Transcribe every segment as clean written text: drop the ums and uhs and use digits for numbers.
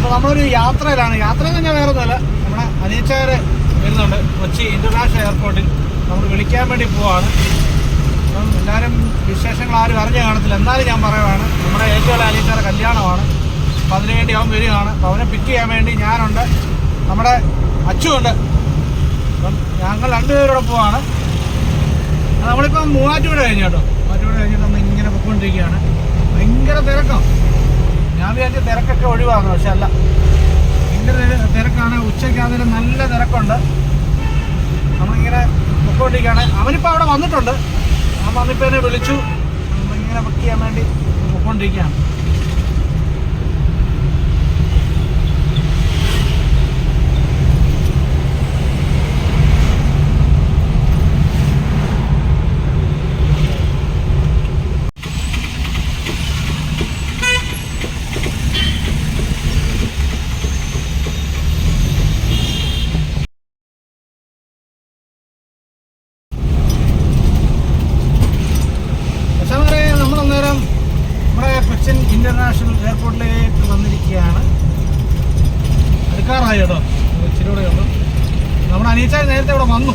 അപ്പോൾ നമ്മളൊരു യാത്രയിലാണ്. യാത്ര തന്നെ വേറെ ഒന്നുമല്ല, നമ്മുടെ അനീച്ചാർ വരുന്നുണ്ട് കൊച്ചി ഇൻ്റർനാഷണൽ എയർപോർട്ടിൽ. നമ്മൾ വിളിക്കാൻ വേണ്ടി പോവാണ്. അപ്പം എല്ലാവരും വിശേഷങ്ങൾ ആരും അറിഞ്ഞു കാണത്തില്ല, എന്നാലും ഞാൻ പറയുവാണ്, നമ്മുടെ ഏറ്റവും അനീച്ചാറെ കല്യാണമാണ്. അപ്പം അതിനുവേണ്ടി അവൻ വരികയാണ്. അപ്പോൾ അവനെ പിക്ക് ചെയ്യാൻ വേണ്ടി ഞാനുണ്ട്, നമ്മുടെ അച്ചുണ്ട്. അപ്പം ഞങ്ങൾ രണ്ടുപേരോടെ പോവാണ്. നമ്മളിപ്പം മൂവാറ്റുപുഴ കഴിഞ്ഞു കേട്ടോ. മൂവാറ്റുപുഴ കഴിഞ്ഞിട്ട് നമ്മൾ ഇങ്ങനെ പൊയ്ക്കൊണ്ടിരിക്കുകയാണ്. ഭയങ്കര തിരക്കാണ്. ഞാൻ വിചാരിച്ച തിരക്കൊക്കെ ഒഴിവാക്കണം, പക്ഷെ അല്ല, ഭയങ്കര തിരക്കാണ്. ഉച്ചയ്ക്കാണെങ്കിലും നല്ല തിരക്കുണ്ട്. നമ്മളിങ്ങനെ പൊയ്ക്കൊണ്ടിരിക്കുകയാണ്. അവനിപ്പോൾ അവിടെ വന്നിട്ടുണ്ട്. അവൻ വന്നിപ്പോൾ എന്നെ വിളിച്ചു. നമ്മളിങ്ങനെ ബുക്ക് ചെയ്യാൻ വേണ്ടി പൊയ്ക്കൊണ്ടിരിക്കുകയാണ്. കൊച്ചിൻ ഇൻ്റർനാഷണൽ എയർപോർട്ടിലേക്ക് വന്നിരിക്കുകയാണ്. അടുക്കാറായി കേട്ടോ, ഇച്ചിരിയൂടെ ഉള്ളു. നമ്മുടെ അനീച്ചാർ നേരത്തെ ഇവിടെ വന്നു.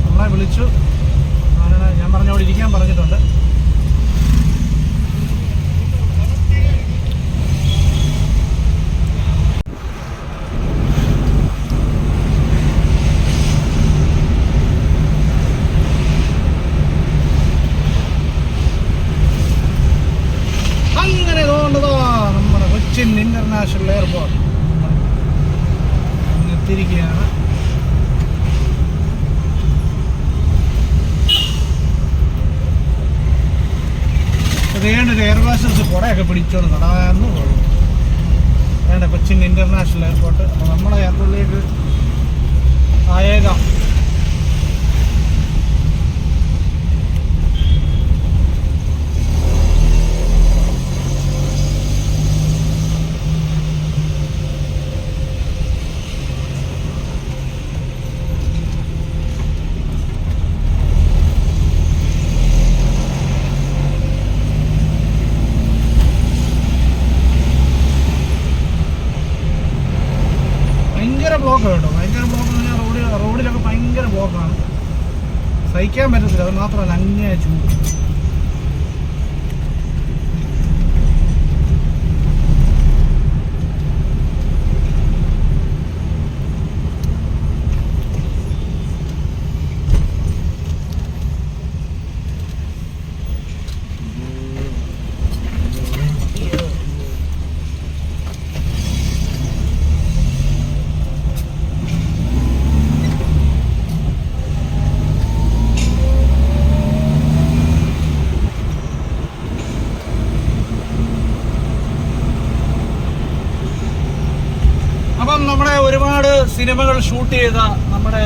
നമ്മളെ വിളിച്ചു. ഞാൻ പറഞ്ഞ അവിടെ ഇരിക്കാൻ പറഞ്ഞിട്ടുണ്ട്. അങ്ങനെ തോന്നുന്നതോ നമ്മുടെ കൊച്ചിൻ ഇൻ്റർനാഷണൽ എയർപോർട്ട് എത്തിയിരിക്കുകയാണ്. വേണ്ട എയർ ഹോസ്റ്റസ് കുറേയൊക്കെ പിടിച്ചോണ്ട് നടന്നു പോകും. വേണ്ട കൊച്ചിൻ ഇൻ്റർനാഷണൽ എയർപോർട്ട്. അപ്പോൾ നമ്മളെ എയർപോർട്ടിലേക്ക് ആയേക്കാം. ബ്ലോക്ക് കേട്ടോ, ഭയങ്കര ബ്ലോക്ക് എന്ന് പറഞ്ഞാൽ റോഡിലൊക്കെ ഭയങ്കര ബ്ലോക്കാണ്. സഹിക്കാൻ പറ്റത്തില്ല. അത് മാത്രമല്ല അങ്ങനെയാ ചൂട്. നമ്മുടെ ഒരുപാട് സിനിമകൾ ഷൂട്ട് ചെയ്ത നമ്മുടെ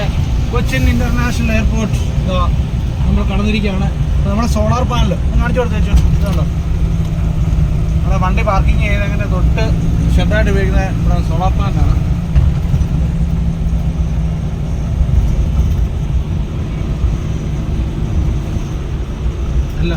കൊച്ചിൻ ഇൻ്റർനാഷണൽ എയർപോർട്ട് നമ്മൾ കടന്നിരിക്കുകയാണ്. നമ്മുടെ സോളാർ പാനൽ കാണിച്ചു കൊടുത്തേച്ചു. ഇതുണ്ടോ, നമ്മുടെ വണ്ടി പാർക്കിങ് ചെയ്തതിൻ്റെ തൊട്ട് ഷെഡായിട്ട് ഉപയോഗിക്കുന്ന നമ്മുടെ സോളാർ പാനലാണ്. അല്ല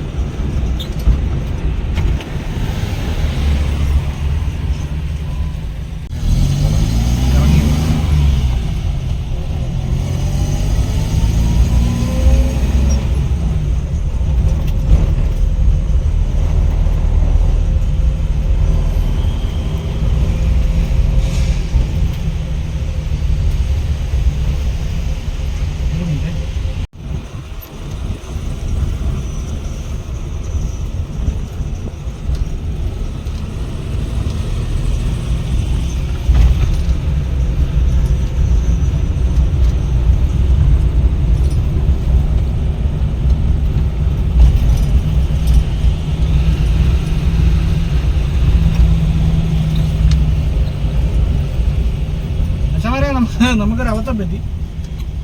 നമുക്കൊരു അബദ്ധം പറ്റി.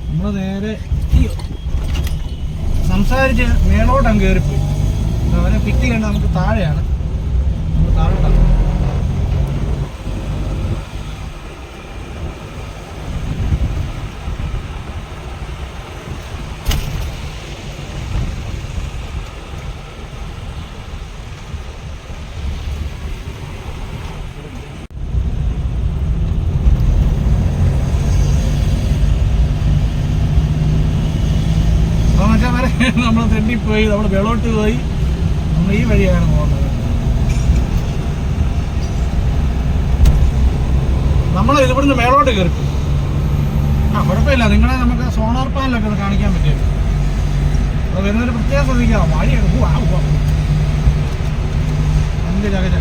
നമ്മൾ നേരെ സംസാരിച്ച് മേലോട്ടങ്ങ് കയറിപ്പോയി. അവനെ പിക്ക് ചെയ്യേണ്ട നമുക്ക് താഴെയാണ്. നമ്മൾ താഴോട്ടാണ്. നമ്മൾ തെണ്ടിപ്പോയി, നമ്മൾ വെളോട്ട് പോയി, നമ്മൾ ഈ വഴിയാണ് പോകുന്നത്. നമ്മൾ ഇവിടുന്ന് മേളോട്ട് കയറിപ്പോയി. കുഴപ്പമില്ല, നിങ്ങളെ നമുക്ക് സോളാർ പാനലൊക്കെ ഒന്ന് കാണിക്കാൻ പറ്റും. അത് വരുന്നൊരു പ്രത്യേകം ശ്രദ്ധിക്കാം. വഴിയാണ് എന്ത് ചകച്ച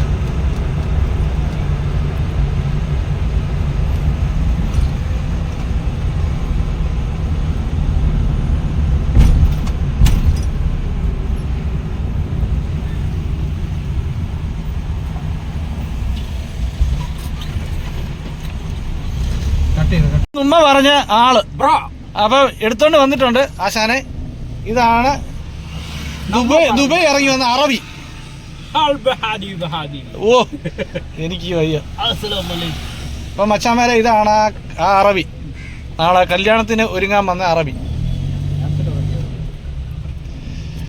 ഉമ്മ പറഞ്ഞ ആള് അപ്പൊ എടുത്തോണ്ട് വന്നിട്ടുണ്ട് ആശാനെ. ഇതാണ് ദുബൈ ഇറങ്ങി വന്ന അറബി. ഓ എനിക്ക് വയ്യ. അപ്പൊ മച്ചാമാരെ, ഇതാണ് ആ അറബി. നാളെ കല്യാണത്തിന് ഒരുങ്ങാൻ വന്ന അറബി.